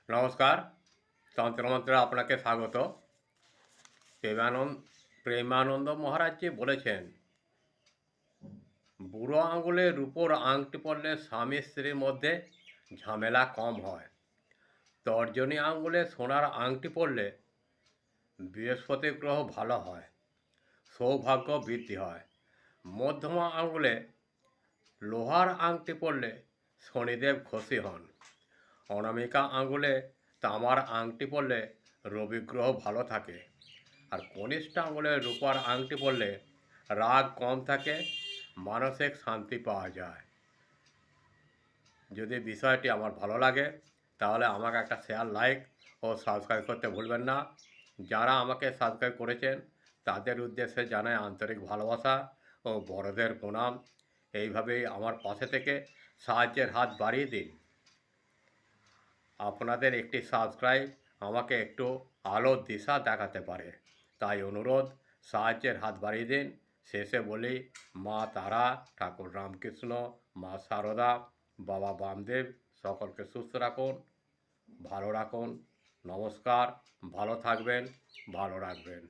নমস্কার। তন্ত্রমন্ত্রে আপনাকে স্বাগত। প্রেমানন্দ প্রেমানন্দ মহারাজজি বলেছেন, বুড়ো আঙুলের রূপোর আংটি পরলে স্বামী স্ত্রীর মধ্যে ঝামেলা কম হয়। তর্জনী আঙুলে সোনার আংটি পরলে বৃহস্পতি গ্রহ ভালো হয়, সৌভাগ্য বৃদ্ধি হয়। মধ্যমা আঙুলে লোহার আংটি পরলে শনিদেব খুশি হন। অনামিকা আঙুলে তামার আংটি পরলে রবি গ্রহ ভালো থাকে। আর কনিষ্ঠ আঙুলে রূপার আংটি পরলে রাগ কম থাকে, মানসিক শান্তি পাওয়া যায়। যদি বিষয়টি আমার ভালো লাগে তাহলে আমাকে একটা শেয়ার, লাইক ও সাবস্ক্রাইব করতে ভুলবেন না। যারা আমাকে সাবস্ক্রাইব করেছেন তাদের উদ্দেশ্যে জানাই আন্তরিক ভালোবাসা ও বড়দের প্রণাম। এইভাবেই আমার পাশে থেকে সাহায্যের হাত বাড়িয়ে দিন। আপনাদের একটি সাবস্ক্রাইব আমাকে একটু আলোর দিশা দেখাতে পারে, তাই অনুরোধ, সাহায্যের হাত বাড়িয়ে দিন। শেষে বলি, মা তারা, ঠাকুর রামকৃষ্ণ, মা সারদা, বাবা বামদেব সকলকে সুস্থ রাখুন, ভালো রাখুন। নমস্কার, ভালো থাকবেন, ভালো রাখবেন।